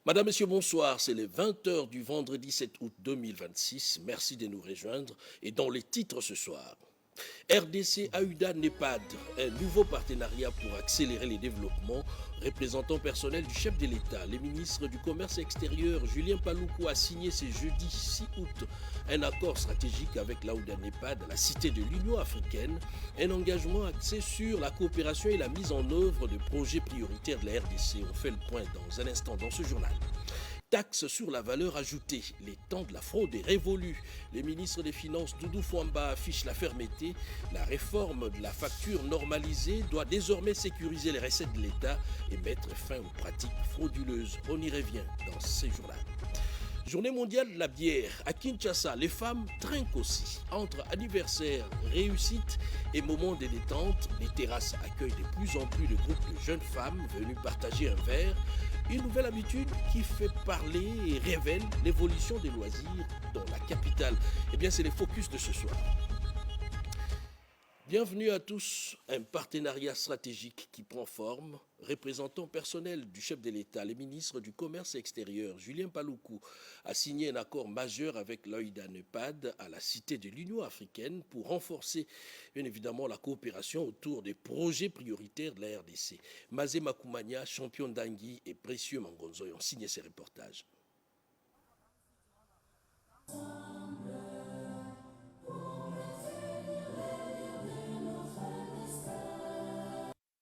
Madame, Monsieur, bonsoir. C'est les 20 heures du vendredi 7 août 2026. Merci de nous rejoindre. Et dans les titres ce soir, RDC AUDA NEPAD, un nouveau partenariat pour accélérer les développements. Représentant personnel du chef de l'État, le ministre du Commerce extérieur, Julien Paluku, a signé ce jeudi 6 août un accord stratégique avec l'AUDA NEPAD, la cité de l'Union africaine, un engagement axé sur la coopération et la mise en œuvre de projets prioritaires de la RDC. On fait le point dans un instant dans ce journal. Taxe sur la valeur ajoutée. Les temps de la fraude est révolu. Le ministre des Finances, Doudou Fouamba, affiche la fermeté. La réforme de la facture normalisée doit désormais sécuriser les recettes de l'État et mettre fin aux pratiques frauduleuses. On y revient dans ces jours-là. Journée mondiale de la bière. À Kinshasa, les femmes trinquent aussi. Entre anniversaire, réussite et moments de détente, les terrasses accueillent de plus en plus de groupes de jeunes femmes venues partager un verre. Une nouvelle habitude qui fait parler et révèle l'évolution des loisirs dans la capitale. Eh bien, c'est les focus de ce soir. Bienvenue à tous. Un partenariat stratégique qui prend forme. Représentant personnel du chef de l'État, le ministre du Commerce extérieur, Julien Paluku, a signé un accord majeur avec l'AUDA NEPAD à la Cité de l'Union africaine pour renforcer, bien évidemment, la coopération autour des projets prioritaires de la RDC. Mazé Makoumania, champion d'Angui et Précieux Mangonzoy ont signé ces reportages.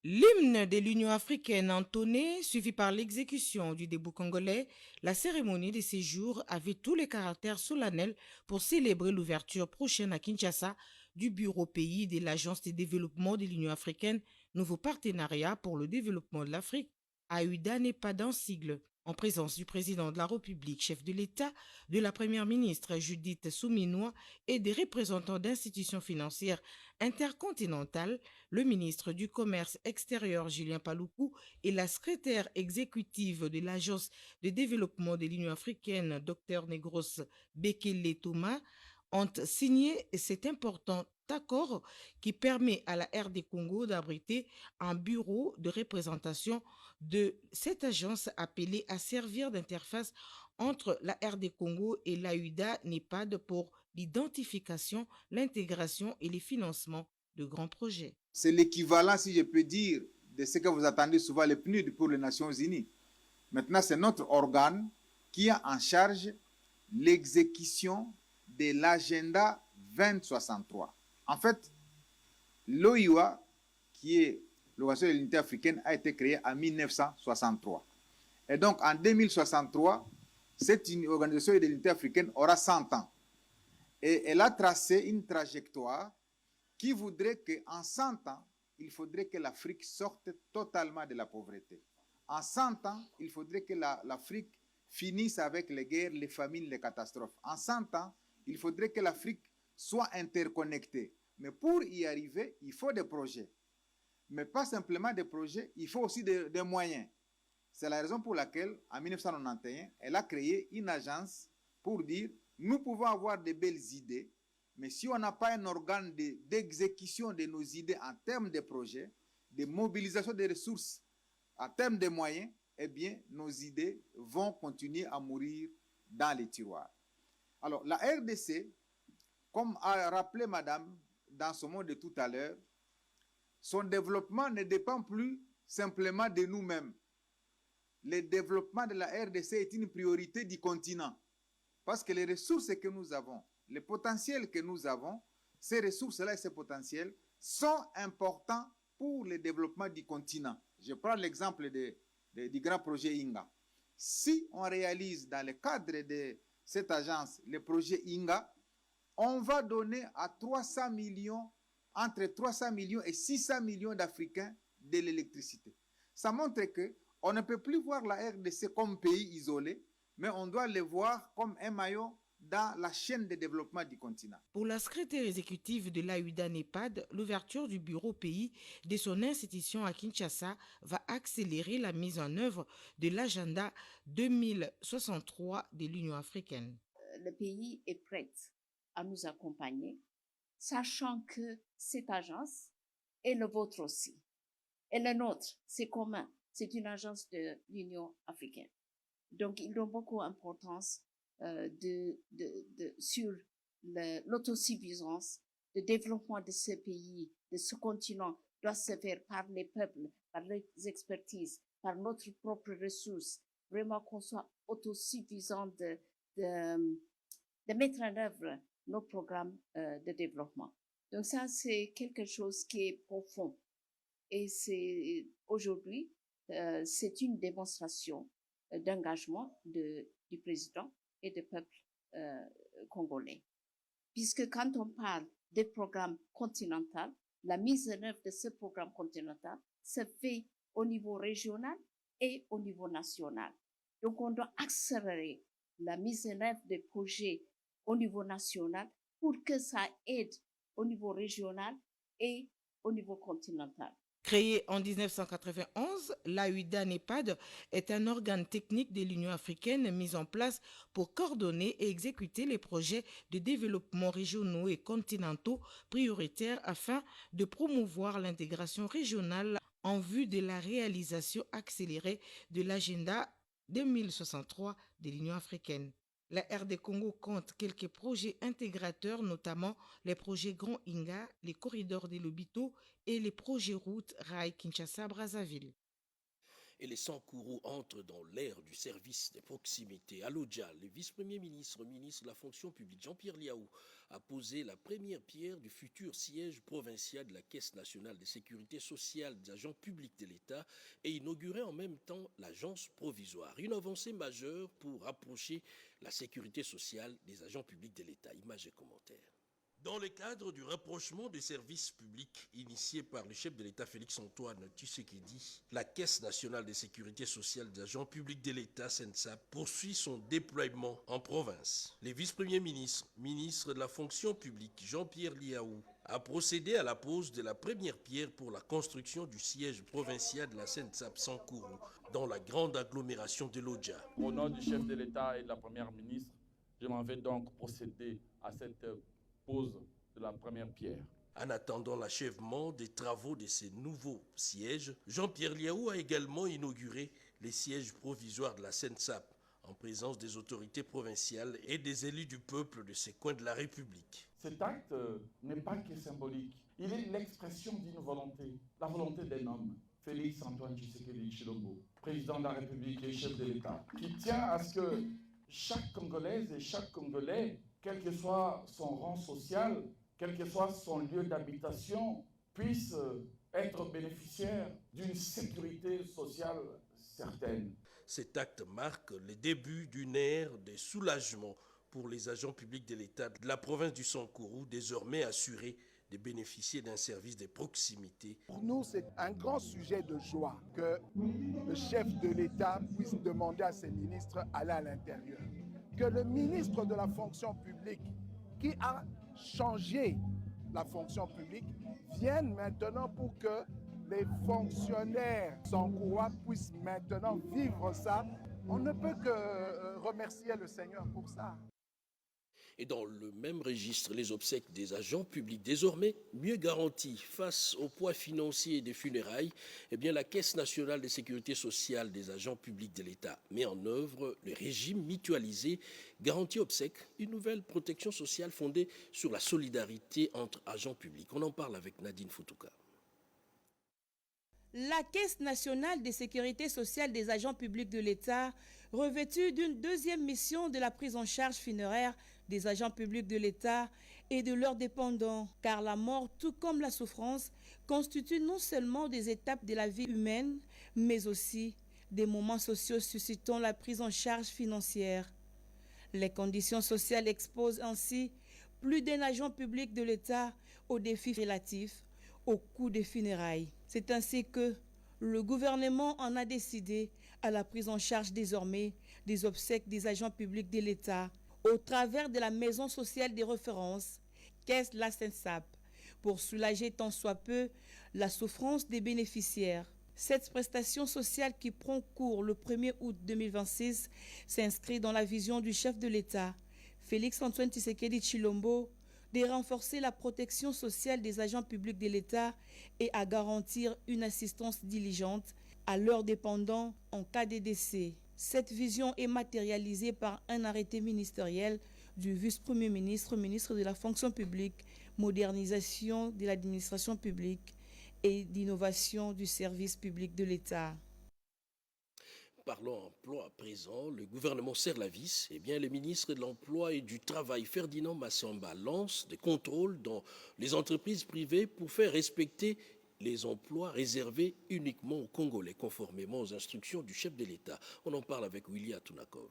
L'hymne de l'Union africaine entonné, suivi par l'exécution du debout congolais, la cérémonie de séjour avait tous les caractères solennels pour célébrer l'ouverture prochaine à Kinshasa du bureau pays de l'Agence de développement de l'Union africaine, nouveau partenariat pour le développement de l'Afrique, AUDA NEPAD en sigle, en présence du président de la République, chef de l'État, de la première ministre Judith Suminwa et des représentants d'institutions financières intercontinentales. Le ministre du Commerce extérieur, Julien Paluku, et la secrétaire exécutive de l'Agence de développement de l'Union africaine, Dr Negros Bekele Thomas, ont signé cet important accord qui permet à la RD Congo d'abriter un bureau de représentation de cette agence appelée à servir d'interface entre la RD Congo et l'AUDA NEPAD pour l'identification, l'intégration et les financements de grands projets. C'est l'équivalent, si je peux dire, de ce que vous attendez souvent les PNUD pour les Nations Unies. Maintenant, c'est notre organe qui a en charge l'exécution de l'agenda 2063. En fait, l'OIA, qui est l'Organisation de l'Unité africaine, a été créée en 1963. Et donc, en 2063, cette Organisation de l'Unité africaine aura 100 ans. Et elle a tracé une trajectoire qui voudrait qu'en 100 ans, il faudrait que l'Afrique sorte totalement de la pauvreté. En 100 ans, il faudrait que l'Afrique finisse avec les guerres, les famines, les catastrophes. En 100 ans, il faudrait que l'Afrique soit interconnectée. Mais pour y arriver, il faut des projets. Mais pas simplement des projets, il faut aussi des moyens. C'est la raison pour laquelle, en 1991, elle a créé une agence pour dire, nous pouvons avoir de belles idées, mais si on n'a pas un organe d'exécution de nos idées en termes de projets, de mobilisation des ressources en termes de moyens, eh bien, nos idées vont continuer à mourir dans les tiroirs. Alors, la RDC, comme a rappelé madame dans son mot de tout à l'heure, son développement ne dépend plus simplement de nous-mêmes. Le développement de la RDC est une priorité du continent. Parce que les ressources que nous avons, les potentiels que nous avons, ces ressources-là et ces potentiels sont importants pour le développement du continent. Je prends l'exemple du grand projet INGA. Si on réalise dans le cadre de cette agence le projet INGA, on va donner à 300 millions, entre 300 millions et 600 millions d'Africains de l'électricité. Ça montre qu'on ne peut plus voir la RDC comme pays isolé, mais on doit le voir comme un maillon dans la chaîne de développement du continent. Pour la secrétaire exécutive de l'AUDA NEPAD, l'ouverture du bureau pays de son institution à Kinshasa va accélérer la mise en œuvre de l'agenda 2063 de l'Union africaine. Le pays est prêt à nous accompagner, sachant que cette agence est le vôtre aussi. Et le nôtre, c'est commun. C'est une agence de l'Union africaine. Donc, ils donnent beaucoup d'importance sur l'autosuffisance, le développement de ce pays, de ce continent, doit se faire par les peuples, par les expertises, par notre propre ressource, vraiment qu'on soit autosuffisant de mettre en œuvre nos programmes de développement. Donc ça, c'est quelque chose qui est profond. Et c'est aujourd'hui, c'est une démonstration d'engagement du président et du peuple congolais. Puisque quand on parle des programmes continentaux, la mise en œuvre de ce programme continental se fait au niveau régional et au niveau national. Donc, on doit accélérer la mise en œuvre des projets au niveau national pour que ça aide au niveau régional et au niveau continental. Créée en 1991, l'AUDA-NEPAD est un organe technique de l'Union africaine mis en place pour coordonner et exécuter les projets de développement régionaux et continentaux prioritaires afin de promouvoir l'intégration régionale en vue de la réalisation accélérée de l'agenda 2063 de l'Union africaine. La RD Congo compte quelques projets intégrateurs, notamment les projets Grand Inga, les corridors des Lobito et les projets routes Rail Kinshasa-Brazzaville. Et les Sankourou entrent dans l'ère du service des proximités. À l'Odja, le vice-premier ministre de la fonction publique, Jean-Pierre Liaou, a posé la première pierre du futur siège provincial de la Caisse nationale de sécurité sociale des agents publics de l'État et inauguré en même temps l'agence provisoire. Une avancée majeure pour rapprocher la sécurité sociale des agents publics de l'État. Images et commentaires. Dans le cadre du rapprochement des services publics initié par le chef de l'État Félix-Antoine Tshisekedi, la Caisse nationale de sécurité sociale des agents publics de l'État, CENSAP, poursuit son déploiement en province. Le vice-premier ministre de la fonction publique, Jean-Pierre Liaou, a procédé à la pose de la première pierre pour la construction du siège provincial de la CENSAP Sankourou, dans la grande agglomération de l'Odja. Au nom du chef de l'État et de la première ministre, je m'en vais donc procéder à cette pose de la première pierre. En attendant l'achèvement des travaux de ces nouveaux sièges, Jean-Pierre Liaou a également inauguré les sièges provisoires de la CENSAP en présence des autorités provinciales et des élus du peuple de ces coins de la République. Cet acte n'est pas que symbolique. Il est l'expression d'une volonté, la volonté d'un homme, Félix-Antoine Tshisekedi Tshilombo, président de la République et chef de l'État, qui tient à ce que chaque Congolaise et chaque Congolais, quel que soit son rang social, quel que soit son lieu d'habitation, puisse être bénéficiaire d'une sécurité sociale certaine. Cet acte marque le début d'une ère de soulagement pour les agents publics de l'État de la province du Sankourou, désormais assurés de bénéficier d'un service de proximité. Pour nous, c'est un grand sujet de joie que le chef de l'État puisse demander à ses ministres d'aller à l'intérieur. Que le ministre de la fonction publique, qui a changé la fonction publique, vienne maintenant pour que les fonctionnaires sankourois puissent maintenant vivre ça. On ne peut que remercier le Seigneur pour ça. Et dans le même registre, les obsèques des agents publics, désormais mieux garanties face au poids financier des funérailles, eh bien la Caisse nationale de sécurité sociale des agents publics de l'État met en œuvre le régime mutualisé garantie obsèques, une nouvelle protection sociale fondée sur la solidarité entre agents publics. On en parle avec Nadine Foutouka. La Caisse nationale de sécurité sociale des agents publics de l'État, revêtue d'une deuxième mission de la prise en charge funéraire des agents publics de l'État et de leurs dépendants, car la mort, tout comme la souffrance, constitue non seulement des étapes de la vie humaine, mais aussi des moments sociaux suscitant la prise en charge financière. Les conditions sociales exposent ainsi plus d'un agent public de l'État aux défis relatifs au coût des funérailles. C'est ainsi que le gouvernement en a décidé à la prise en charge désormais des obsèques des agents publics de l'État au travers de la maison sociale des références, Caisse la CENSAP, pour soulager tant soit peu la souffrance des bénéficiaires. Cette prestation sociale qui prend cours le 1er août 2026 s'inscrit dans la vision du chef de l'État, Félix-Antoine Tshisekedi Tshilombo, de renforcer la protection sociale des agents publics de l'État et à garantir une assistance diligente à leurs dépendants en cas de décès. Cette vision est matérialisée par un arrêté ministériel du vice-premier ministre, ministre de la fonction publique, modernisation de l'administration publique et d'innovation du service public de l'État. Parlons emploi à présent, le gouvernement serre la vis. Eh bien, le ministre de l'Emploi et du Travail, Ferdinand Massamba, lance des contrôles dans les entreprises privées pour faire respecter les emplois réservés uniquement aux Congolais, conformément aux instructions du chef de l'État. On en parle avec Willy Atunakov.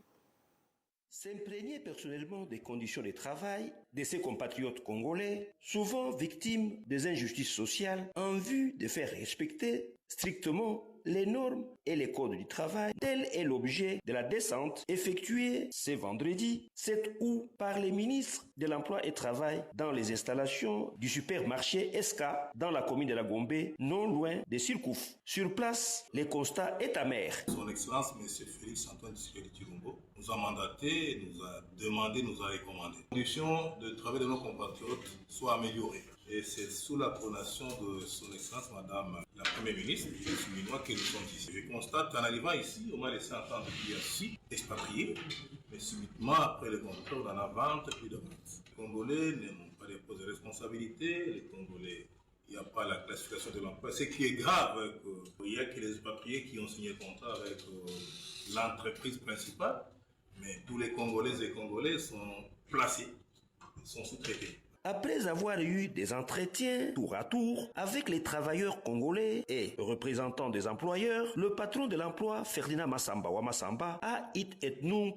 S'imprégner personnellement des conditions de travail de ses compatriotes congolais, souvent victimes des injustices sociales, en vue de faire respecter strictement les normes et les codes du travail. Tel est l'objet de la descente effectuée ce vendredi 7 août par les ministres de l'Emploi et Travail dans les installations du supermarché SK dans la commune de la Gombe, non loin de Sirkouf. Sur place, le constat est amer. Son Excellence, M. Félix Antoine Tshisekedi Tshilombo, nous a mandaté, nous a demandé, nous a recommandé. Les conditions de travail de nos compatriotes soient améliorées. Et c'est sous la coordination de son Excellence, Madame la Première ministre, M. Minois, que nous sommes ici. Je constate qu'en arrivant ici, on m'a laissé entendre qu'il y a 6 expatriés, mais subitement, après le contrôle, on en a 20 plus de 20. Les Congolais n'ont pas de poste de responsabilité, les Congolais, il n'y a pas la classification de l'emploi. Ce qui est grave, il y a que les expatriés qui ont signé le contrat avec l'entreprise principale, mais tous les Congolaises et Congolais sont placés, sont sous-traités. Après avoir eu des entretiens tour à tour avec les travailleurs congolais et représentants des employeurs, le patron de l'emploi, Ferdinand Massamba Wamasamba, a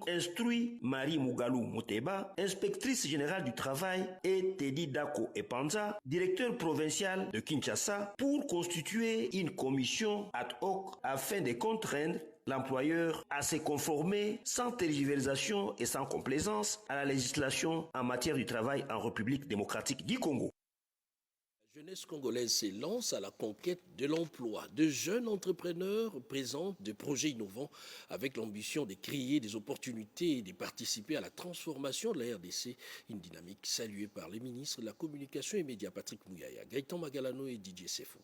instruit Marie Mugalou Moteba, inspectrice générale du travail, et Teddy Dako Epanza, directeur provincial de Kinshasa, pour constituer une commission ad hoc afin de contraindre l'employeur à se conformer sans tergiversation et sans complaisance à la législation en matière du travail en République démocratique du Congo. La jeunesse congolaise s'élance à la conquête de l'emploi. De jeunes entrepreneurs présentent des projets innovants avec l'ambition de créer des opportunités et de participer à la transformation de la RDC, une dynamique saluée par les ministres de la Communication et Médias Patrick Mouyaya, Gaëtan Magalano et Didier Sefou.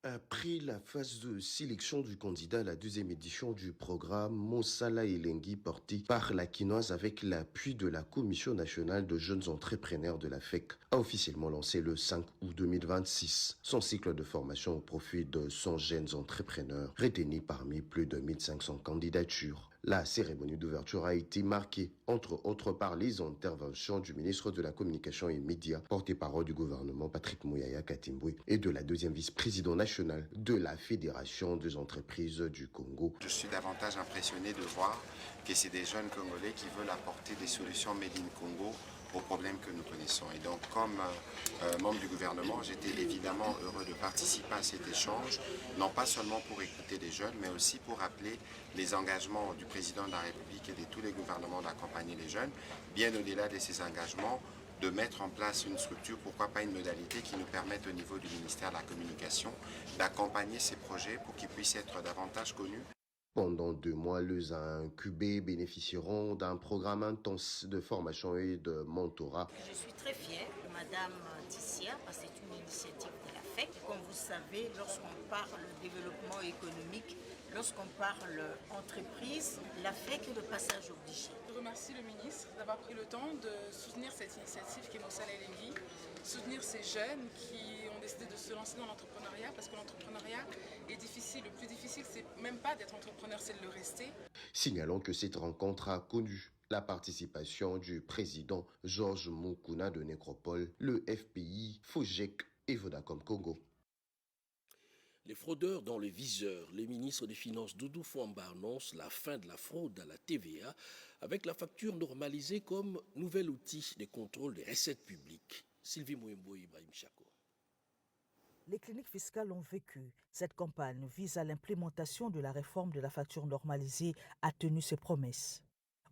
Après la phase de sélection du candidat à la deuxième édition du programme Mosala Elengi porté par la Quinoise avec l'appui de la Commission nationale de jeunes entrepreneurs de la FEC, a officiellement lancé le 5 août 2026 son cycle de formation au profit de 100 jeunes entrepreneurs retenus parmi plus de 1500 candidatures. La cérémonie d'ouverture a été marquée, entre autres, par les interventions du ministre de la Communication et Médias, porte-parole du gouvernement Patrick Mouyaya Katimbwe et de la deuxième vice-présidente nationale de la Fédération des entreprises du Congo. Je suis davantage impressionné de voir que c'est des jeunes Congolais qui veulent apporter des solutions made in Congo aux problèmes que nous connaissons. Et donc, comme membre du gouvernement, j'étais évidemment heureux de participer à cet échange, non pas seulement pour écouter les jeunes, mais aussi pour rappeler les engagements du président de la République et de tous les gouvernements d'accompagner les jeunes, bien au-delà de ces engagements, de mettre en place une structure, pourquoi pas une modalité qui nous permette au niveau du ministère de la Communication d'accompagner ces projets pour qu'ils puissent être davantage connus. Pendant 2 mois, les incubés bénéficieront d'un programme intense de formation et de mentorat. Je suis très fière de Madame Tissia parce que c'est une initiative de la FEC. Comme vous savez, lorsqu'on parle développement économique, lorsqu'on parle entreprise, la FEC est le passage obligé. Je remercie le ministre d'avoir pris le temps de soutenir cette initiative qui est Mosala Elengi, soutenir ces jeunes qui ont décidé de se lancer dans l'entrepreneuriat parce que l'entrepreneuriat est difficile. Le plus difficile, c'est même pas d'être entrepreneur, c'est de le rester. Signalons que cette rencontre a connu la participation du président Georges Mukuna de Nécropole, le FPI, FOGEC et Vodacom Congo. Les fraudeurs dans le viseur, le ministre des Finances Doudou Fouamba annonce la fin de la fraude à la TVA avec la facture normalisée comme nouvel outil de contrôle des recettes publiques. Sylvie Mouembo et Ibrahim Chako. Les cliniques fiscales ont vécu. Cette campagne vise à l'implémentation de la réforme de la facture normalisée, a tenu ses promesses.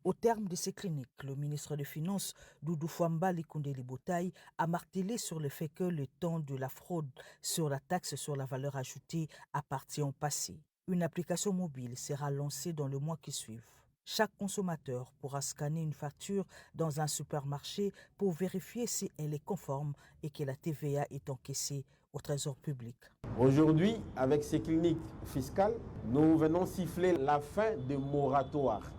Au terme de ces cliniques, le ministre des Finances, Doudou Fouamba Likunde Libotaï, a martelé sur le fait que le temps de la fraude sur la taxe sur la valeur ajoutée appartient au passé. Une application mobile sera lancée dans le mois qui suit. Chaque consommateur pourra scanner une facture dans un supermarché pour vérifier si elle est conforme et que la TVA est encaissée au trésor public. Aujourd'hui, avec ces cliniques fiscales, nous venons siffler la fin des moratoires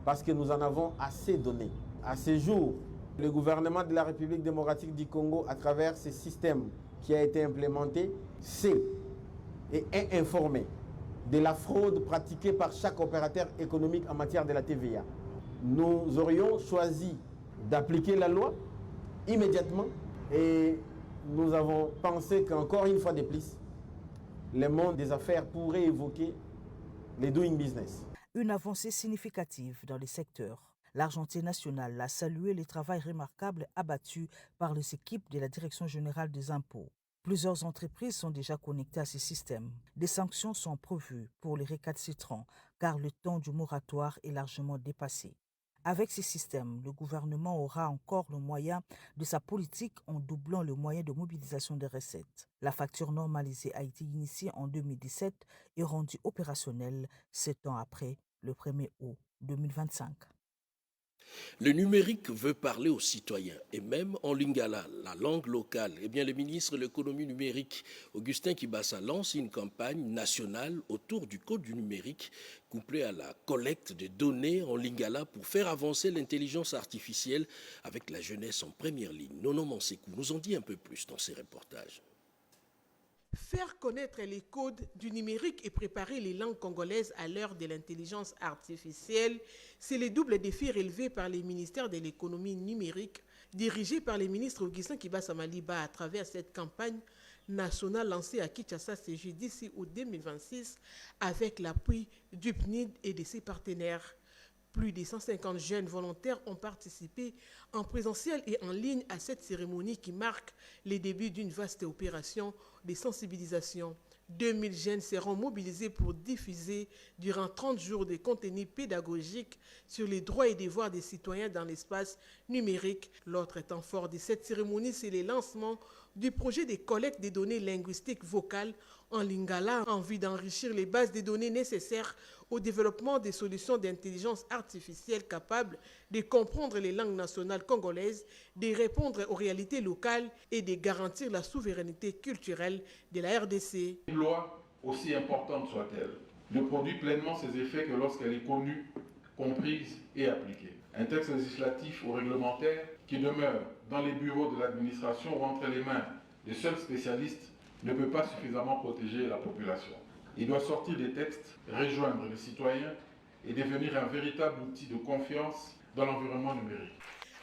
parce que nous en avons assez donné. À ce jour, le gouvernement de la République démocratique du Congo, à travers ce système qui a été implémenté, sait et est informé de la fraude pratiquée par chaque opérateur économique en matière de la TVA. Nous aurions choisi d'appliquer la loi immédiatement et nous avons pensé qu'encore une fois de plus, le monde des affaires pourrait évoquer les doing business. Une avancée significative dans les secteurs. L'Argentin national a salué le travail remarquable abattu par les équipes de la Direction générale des impôts. Plusieurs entreprises sont déjà connectées à ce système. Des sanctions sont prévues pour les récalcitrants car le temps du moratoire est largement dépassé. Avec ce système, le gouvernement aura encore le moyen de sa politique en doublant le moyen de mobilisation des recettes. La facture normalisée a été initiée en 2017 et rendue opérationnelle 7 ans après, le 1er août 2025. Le numérique veut parler aux citoyens, et même en lingala, la langue locale. Eh bien, le ministre de l'économie numérique, Augustin Kibasa, lance une campagne nationale autour du code du numérique, couplée à la collecte de données en lingala pour faire avancer l'intelligence artificielle avec la jeunesse en première ligne. Nono Mansekou nous en dit un peu plus dans ses reportages. Faire connaître les codes du numérique et préparer les langues congolaises à l'heure de l'intelligence artificielle, c'est le double défi relevé par les ministères de l'économie numérique, dirigé par le ministre Augustin Kibasa Maliba à travers cette campagne nationale lancée à Kinshasa ce jeudi 6 août 2026 avec l'appui du PNID et de ses partenaires. Plus de 150 jeunes volontaires ont participé en présentiel et en ligne à cette cérémonie qui marque les débuts d'une vaste opération de sensibilisation. 2000 jeunes seront mobilisés pour diffuser durant 30 jours des contenus pédagogiques sur les droits et devoirs des citoyens dans l'espace numérique. L'autre temps fort de cette cérémonie, c'est le lancement du projet de collecte des données linguistiques vocales en lingala en vue d'enrichir les bases de données nécessaires au développement des solutions d'intelligence artificielle capables de comprendre les langues nationales congolaises, de répondre aux réalités locales et de garantir la souveraineté culturelle de la RDC. Une loi, aussi importante soit-elle, ne produit pleinement ses effets que lorsqu'elle est connue, comprise et appliquée. Un texte législatif ou réglementaire qui demeure dans les bureaux de l'administration ou entre les mains des seuls spécialistes ne peut pas suffisamment protéger la population. Il doit sortir des textes, rejoindre les citoyens et devenir un véritable outil de confiance dans l'environnement numérique.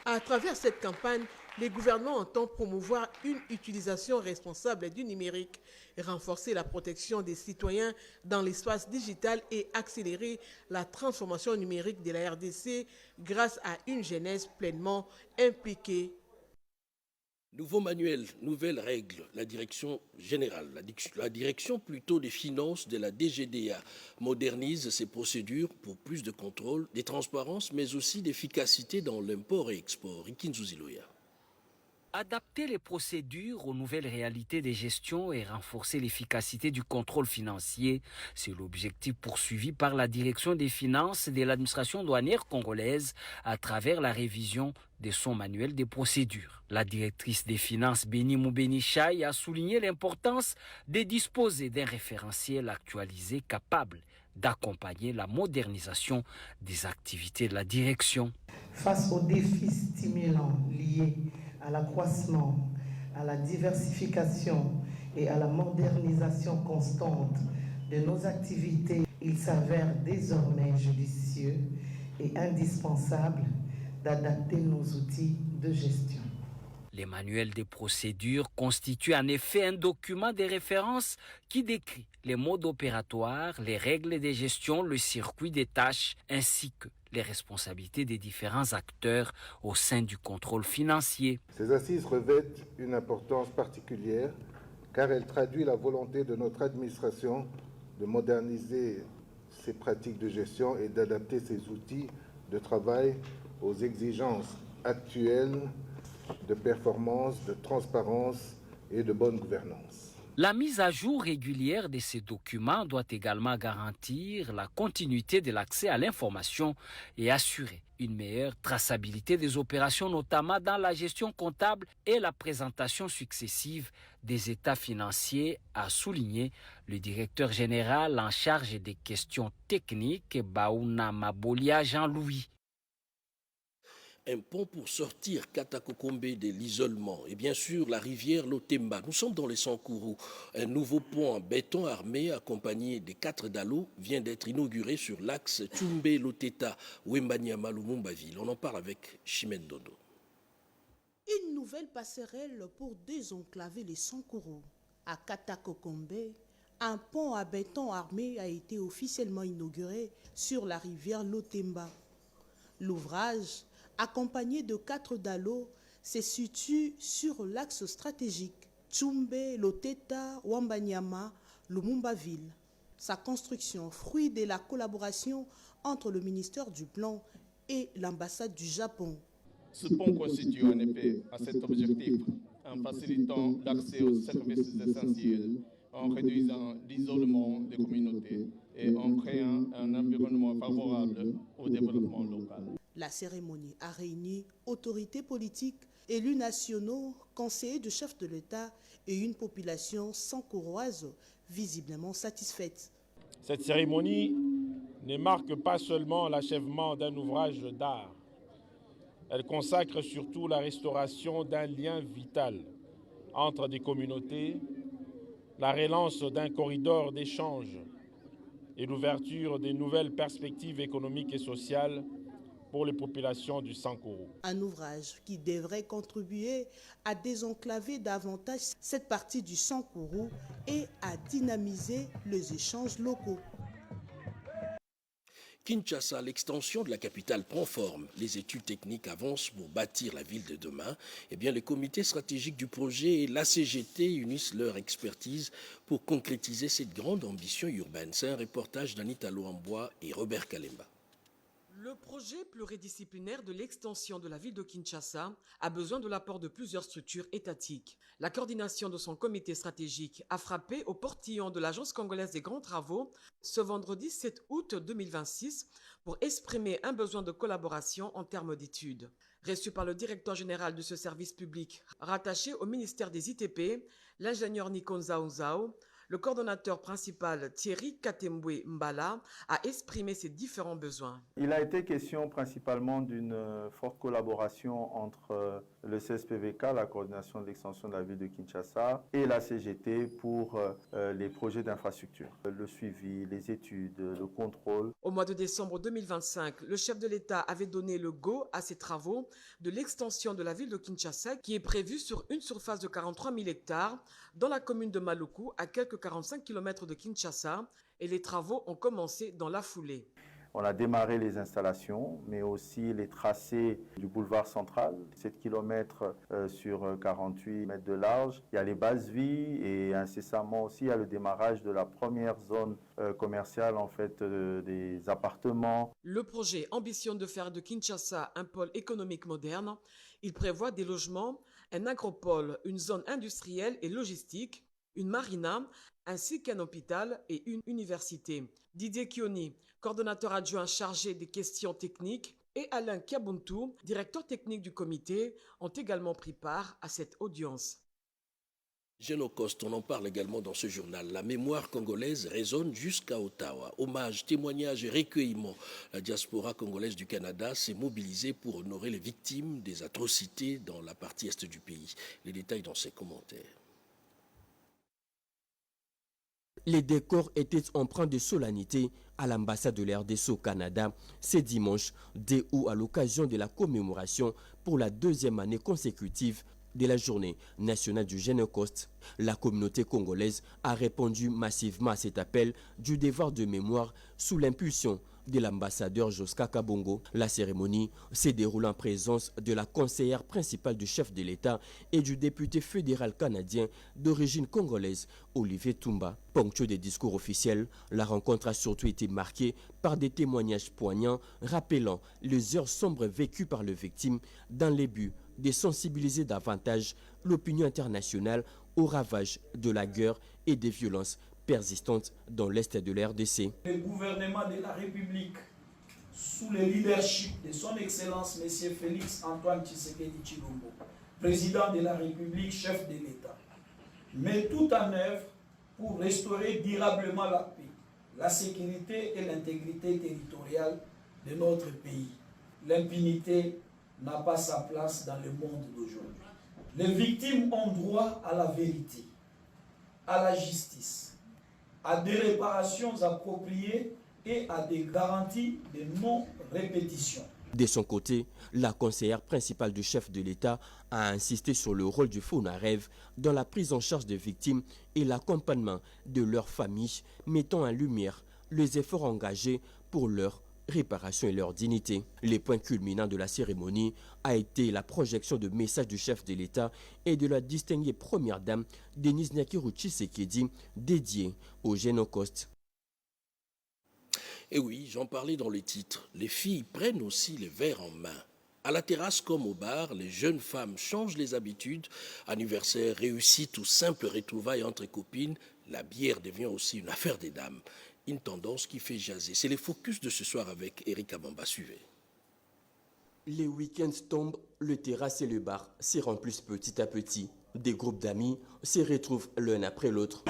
À travers cette campagne, le gouvernement entend promouvoir une utilisation responsable du numérique, renforcer la protection des citoyens dans l'espace digital et accélérer la transformation numérique de la RDC grâce à une jeunesse pleinement impliquée. Nouveau manuel, nouvelles règles, la direction générale, la direction plutôt des finances de la DGDA modernise ses procédures pour plus de contrôle, de transparence, mais aussi d'efficacité dans l'import et export. Ikinzuziloya. Adapter les procédures aux nouvelles réalités de gestion et renforcer l'efficacité du contrôle financier, c'est l'objectif poursuivi par la direction des finances de l'administration douanière congolaise à travers la révision de son manuel des procédures. La directrice des finances Béni Moubeni Chai a souligné l'importance de disposer d'un référentiel actualisé capable d'accompagner la modernisation des activités de la direction. Face aux défis stimulants liés à l'accroissement, à la diversification et à la modernisation constante de nos activités, il s'avère désormais judicieux et indispensable d'adapter nos outils de gestion. Les manuels des procédures constituent en effet un document de référence qui décrit les modes opératoires, les règles de gestion, le circuit des tâches ainsi que les responsabilités des différents acteurs au sein du contrôle financier. Ces assises revêtent une importance particulière car elles traduisent la volonté de notre administration de moderniser ses pratiques de gestion et d'adapter ses outils de travail aux exigences actuelles de performance, de transparence et de bonne gouvernance. La mise à jour régulière de ces documents doit également garantir la continuité de l'accès à l'information et assurer une meilleure traçabilité des opérations, notamment dans la gestion comptable et la présentation successive des états financiers, a souligné le directeur général en charge des questions techniques, Baouna Mabolia Jean-Louis. Un pont pour sortir Katakokombe de l'isolement et bien sûr la rivière Lotemba. Nous sommes dans les Sankourou. Un nouveau pont en béton armé accompagné des 4 dallos vient d'être inauguré sur l'axe Tchumbe-Loteta, Wembanyama-Lumumba-Ville. On en parle avec Chimène Dodo. Une nouvelle passerelle pour désenclaver les Sankourou. À Katakokombe, un pont à béton armé a été officiellement inauguré sur la rivière Lotemba. L'ouvrage, accompagné de 4 dallos, se situe sur l'axe stratégique Tchumbe, Loteta, Wembanyama, Lumumba-Ville. Sa construction, fruit de la collaboration entre le ministère du Plan et l'ambassade du Japon. Ce pont constitue en effet à cet objectif en facilitant l'accès aux services essentiels, en réduisant l'isolement des communautés et en créant un environnement favorable au développement local. La cérémonie a réuni autorités politiques, élus nationaux, conseillers du chef de l'État et une population sankouroise visiblement satisfaite. Cette cérémonie ne marque pas seulement l'achèvement d'un ouvrage d'art. Elle consacre surtout la restauration d'un lien vital entre des communautés, la relance d'un corridor d'échange et l'ouverture de nouvelles perspectives économiques et sociales pour les populations du Sankourou. Un ouvrage qui devrait contribuer à désenclaver davantage cette partie du Sankourou et à dynamiser les échanges locaux. Kinshasa, l'extension de la capitale prend forme. Les études techniques avancent pour bâtir la ville de demain. Eh bien, les comités stratégiques du projet et la CGT unissent leur expertise pour concrétiser cette grande ambition urbaine. C'est un reportage d'Anita Loambois et Robert Kalemba. Le projet pluridisciplinaire de l'extension de la ville de Kinshasa a besoin de l'apport de plusieurs structures étatiques. La coordination de son comité stratégique a frappé au portillon de l'Agence congolaise des grands travaux ce vendredi 7 août 2026 pour exprimer un besoin de collaboration en termes d'études. Reçu par le directeur général de ce service public rattaché au ministère des ITP, l'ingénieur Nikon Zaouzao, le coordonnateur principal Thierry Katembwe Mbala a exprimé ses différents besoins. Il a été question principalement d'une forte collaboration entre le CSPVK, la coordination de l'extension de la ville de Kinshasa, et la CGT pour les projets d'infrastructure, le suivi, les études, le contrôle. Au mois de décembre 2025, le chef de l'État avait donné le go à ces travaux de l'extension de la ville de Kinshasa qui est prévue sur une surface de 43 000 hectares dans la commune de Maluku à quelques 45 km de Kinshasa et les travaux ont commencé dans la foulée. On a démarré les installations, mais aussi les tracés du boulevard central, 7 km sur 48 mètres de large. Il y a les bases vies et incessamment aussi il y a le démarrage de la première zone commerciale en fait des appartements. Le projet ambitionne de faire de Kinshasa un pôle économique moderne. Il prévoit des logements, un agropole, une zone industrielle et logistique, une marina, ainsi qu'un hôpital et une université. Didier Kioni, coordonnateur adjoint chargé des questions techniques, et Alain Kiabuntu, directeur technique du comité, ont également pris part à cette audience. Génocoste, on en parle également dans ce journal. La mémoire congolaise résonne jusqu'à Ottawa. Hommage, témoignages et recueillement. La diaspora congolaise du Canada s'est mobilisée pour honorer les victimes des atrocités dans la partie est du pays. Les détails dans ses commentaires. Les décors étaient empreints de solennité à l'ambassade de l'RDC au Canada ce dimanche 2 août à l'occasion de la commémoration pour la 2e année consécutive de la journée nationale du Génocoste. La communauté congolaise a répondu massivement à cet appel du devoir de mémoire sous l'impulsion de l'ambassadeur Joska Kabongo. La cérémonie s'est déroulée en présence de la conseillère principale du chef de l'État et du député fédéral canadien d'origine congolaise, Olivier Toumba. Ponctué des discours officiels, la rencontre a surtout été marquée par des témoignages poignants rappelant les heures sombres vécues par les victimes dans les buts de sensibiliser davantage l'opinion internationale aux ravages de la guerre et des violences persistantes dans l'est de la RDC. Le gouvernement de la République, sous le leadership de son Excellence M. Félix Antoine Tshisekedi Tshilombo, président de la République, chef de l'État, met tout en œuvre pour restaurer durablement la paix, la sécurité et l'intégrité territoriale de notre pays. L'impunité n'a pas sa place dans le monde d'aujourd'hui. Les victimes ont droit à la vérité, à la justice, à des réparations appropriées et à des garanties de non-répétition. De son côté, la conseillère principale du chef de l'État a insisté sur le rôle du FONAREV dans la prise en charge des victimes et l'accompagnement de leurs familles, mettant en lumière les efforts engagés pour leur réparation et leur dignité. Les points culminants de la cérémonie a été la projection de messages du chef de l'État et de la distinguée première dame Denise Nyakiru Tshisekedi, dédiée au Génocoste. Et oui, j'en parlais dans les titres. Les filles prennent aussi les verres en main. À la terrasse comme au bar, les jeunes femmes changent les habitudes. Anniversaire, réussite ou simple retrouvailles entre copines, la bière devient aussi une affaire des dames. Une tendance qui fait jaser. C'est le focus de ce soir avec Eric Abamba. Suivez. Les week-ends tombent, le terrasse et le bar s'y remplissent petit à petit. Des groupes d'amis se retrouvent l'un après l'autre.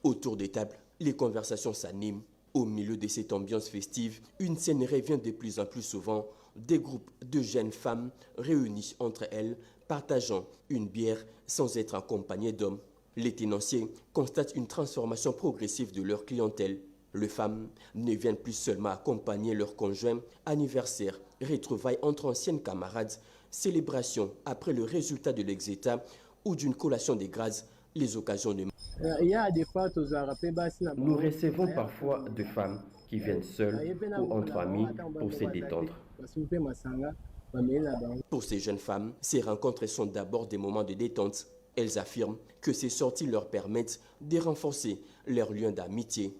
Autour des tables, les conversations s'animent. Au milieu de cette ambiance festive, une scène revient de plus en plus souvent. Des groupes de jeunes femmes réunies entre elles, partageant une bière sans être accompagnées d'hommes. Les tenanciers constatent une transformation progressive de leur clientèle. Les femmes ne viennent plus seulement accompagner leurs conjoints, anniversaires, retrouvailles entre anciennes camarades, célébrations après le résultat de l'exéta ou d'une collation des grâces, les occasions de... Nous recevons parfois des femmes qui viennent seules ou entre amis pour se détendre. Pour ces jeunes femmes, ces rencontres sont d'abord des moments de détente. Elles affirment que ces sorties leur permettent de renforcer leur lien d'amitié.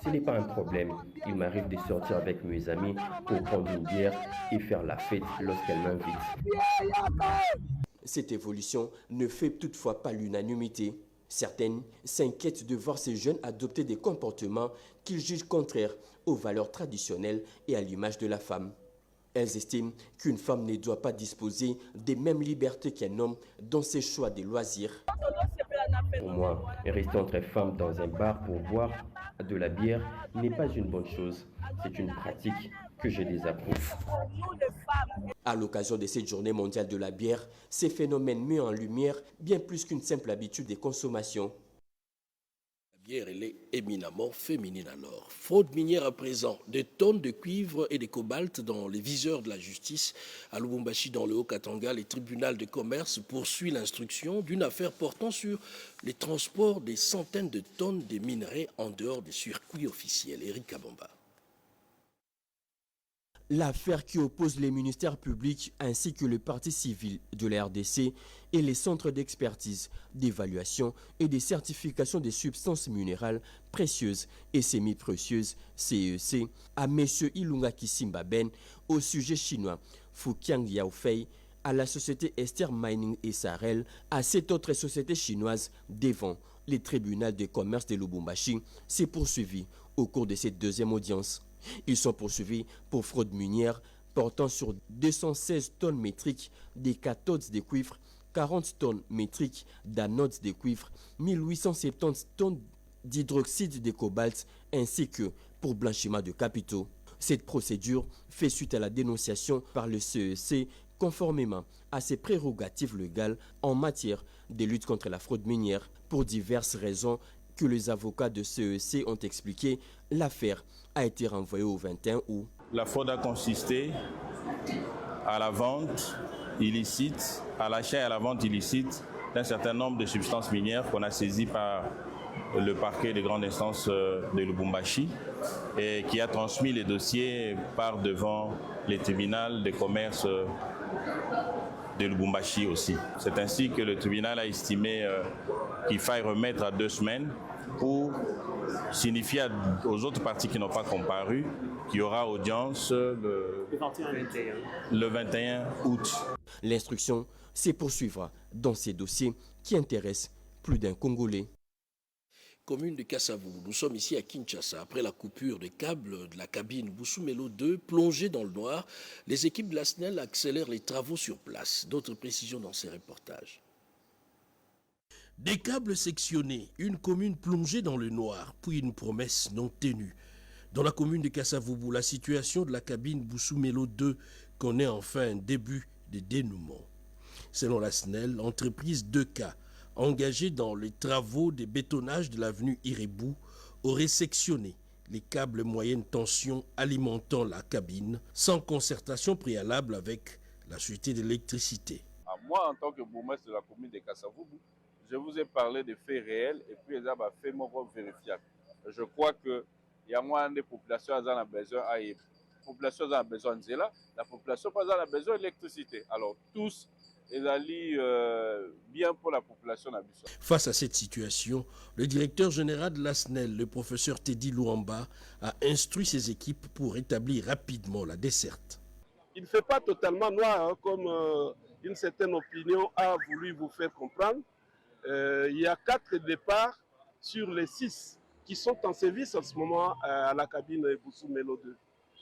Ce n'est pas un problème. Il m'arrive de sortir avec mes amis pour prendre une bière et faire la fête lorsqu'elles m'invitent. Cette évolution ne fait toutefois pas l'unanimité. Certaines s'inquiètent de voir ces jeunes adopter des comportements qu'ils jugent contraires aux valeurs traditionnelles et à l'image de la femme. Elles estiment qu'une femme ne doit pas disposer des mêmes libertés qu'un homme dans ses choix de loisirs. Pour moi, rester entre femmes dans un bar pour boire de la bière n'est pas une bonne chose. C'est une pratique que je désapprouve. À l'occasion de cette journée mondiale de la bière, ces phénomènes mettent en lumière bien plus qu'une simple habitude de consommation. La bière, elle est éminemment féminine alors. Fraude minière à présent, des tonnes de cuivre et de cobalt dans les viseurs de la justice. À Lubumbashi, dans le Haut-Katanga, le tribunal de commerce poursuit l'instruction d'une affaire portant sur les transports des centaines de tonnes de minerais en dehors des circuits officiels. Eric Kabamba. L'affaire qui oppose les ministères publics ainsi que le parti civil de la RDC et les centres d'expertise, d'évaluation et de certification des substances minérales précieuses et semi-précieuses, CEC, à M. Ilunga Kisimba Ben, au sujet chinois Fukiang Yaofei, à la société Esther Mining et Sarel, à 7 autres sociétés chinoises devant les tribunaux de commerce de Lubumbashi, s'est poursuivi au cours de cette deuxième audience. Ils sont poursuivis pour fraude minière portant sur 216 tonnes métriques de cathodes de cuivre, 40 tonnes métriques d'anodes de cuivre, 1870 tonnes d'hydroxyde de cobalt ainsi que pour blanchiment de capitaux. Cette procédure fait suite à la dénonciation par le CEC conformément à ses prérogatives légales en matière de lutte contre la fraude minière. Pour diverses raisons que les avocats de CEC ont expliqué, l'affaire a été renvoyée au 21 août. La fraude a consisté à la vente illicite, à l'achat et à la vente illicite d'un certain nombre de substances minières qu'on a saisies par le parquet de grande instance de Lubumbashi et qui a transmis les dossiers par devant les tribunaux de commerce de Lubumbashi aussi. C'est ainsi que le tribunal a estimé qu'il faille remettre à 2 semaines pour signifier aux autres parties qui n'ont pas comparu qu'il y aura audience le 21 août. L'instruction se poursuivra dans ces dossiers qui intéressent plus d'un Congolais. Commune de Kasavubu, nous sommes ici à Kinshasa. Après la coupure des câbles de la cabine Boussoumelo 2, plongée dans le noir, les équipes de la SNEL accélèrent les travaux sur place. D'autres précisions dans ces reportages. Des câbles sectionnés, une commune plongée dans le noir, puis une promesse non tenue. Dans la commune de Kasavubu, la situation de la cabine Boussoumelo 2 connaît enfin un début de dénouement. Selon la SNEL, entreprise 2K, engagée dans les travaux de bétonnage de l'avenue Irebou, aurait sectionné les câbles moyenne tension alimentant la cabine sans concertation préalable avec la société d'électricité. Moi, en tant que bourgmestre de la commune de Kasavubu, je vous ai parlé des faits réels et puis les a fait vérifiables. Je crois qu'il y a moins de populations qui ont besoin de population a besoin de cela, la population a besoin d'électricité. Alors tous, ils allient bien pour la population. Face à cette situation, le directeur général de la SNEL, le professeur Teddy Luamba, a instruit ses équipes pour établir rapidement la desserte. Il ne fait pas totalement noir, hein, comme une certaine opinion a voulu vous faire comprendre. Il y a 4 départs sur les 6 qui sont en service en ce moment à la cabine Boussoumelo 2.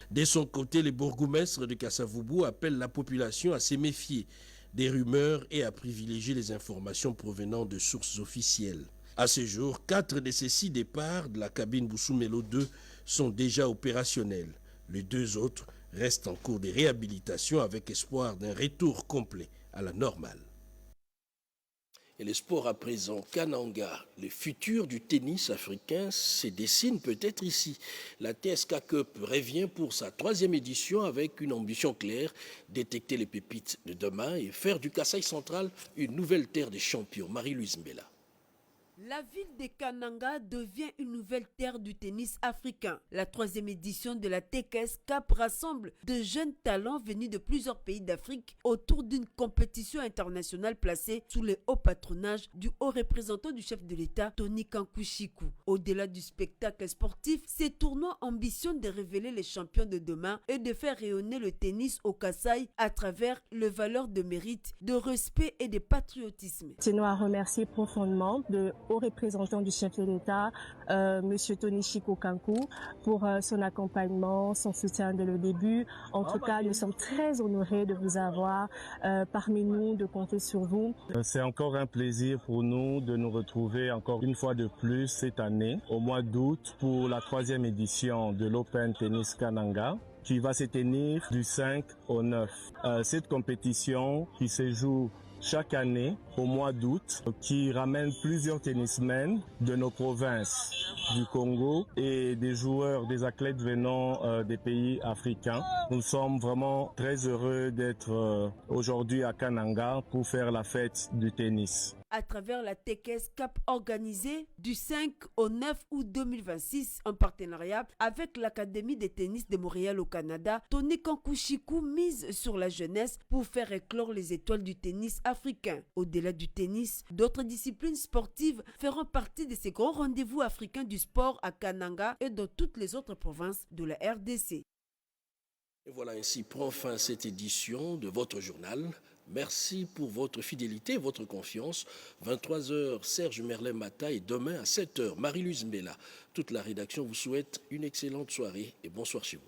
De son côté, le bourgmestre de Kasavubu appelle la population à se méfier des rumeurs et à privilégier les informations provenant de sources officielles. À ce jour, 4 de ces 6 départs de la cabine Boussoumelo 2 sont déjà opérationnels. Les 2 autres restent en cours de réhabilitation avec espoir d'un retour complet à la normale. Et les sports à présent, Kananga, le futur du tennis africain se dessine peut-être ici. La TSK Cup revient pour sa 3e édition avec une ambition claire, détecter les pépites de demain et faire du Kasaï central une nouvelle terre des champions. Marie-Louise Mbela. La ville de Kananga devient une nouvelle terre du tennis africain. La 3e édition de la TKS Cup rassemble de jeunes talents venus de plusieurs pays d'Afrique autour d'une compétition internationale placée sous le haut patronage du haut représentant du chef de l'État, Tony Kankushiku. Au-delà du spectacle sportif, ces tournois ambitionnent de révéler les champions de demain et de faire rayonner le tennis au Kasaï à travers les valeurs de mérite, de respect et de patriotisme. Je tiens à remercier profondément le haut représentant du chef de l'État, M. Tony Kankou, pour son accompagnement, son soutien dès le début. En tout cas, nous sommes très honorés de vous avoir parmi nous, de compter sur vous. C'est encore un plaisir pour nous de nous retrouver encore une fois de plus cette année, au mois d'août, pour la 3e édition de l'Open Tennis Kananga, qui va se tenir du 5 au 9. Cette compétition qui se joue chaque année au mois d'août, qui ramène plusieurs tennismen de nos provinces du Congo et des joueurs, des athlètes venant des pays africains. Nous sommes vraiment très heureux d'être aujourd'hui à Kananga pour faire la fête du tennis. À travers la TKS Cup organisée du 5 au 9 août 2026 en partenariat avec l'Académie de tennis de Montréal au Canada, Tony Kankushiku mise sur la jeunesse pour faire éclore les étoiles du tennis africain. Au-delà du tennis, d'autres disciplines sportives feront partie de ces grands rendez-vous africains du sport à Kananga et dans toutes les autres provinces de la RDC. Et voilà, ainsi prend fin cette édition de votre journal. Merci pour votre fidélité et votre confiance. 23h, Serge Merlet-Mata et demain à 7h, Marie-Louise Mbela. Toute la rédaction vous souhaite une excellente soirée et bonsoir chez vous.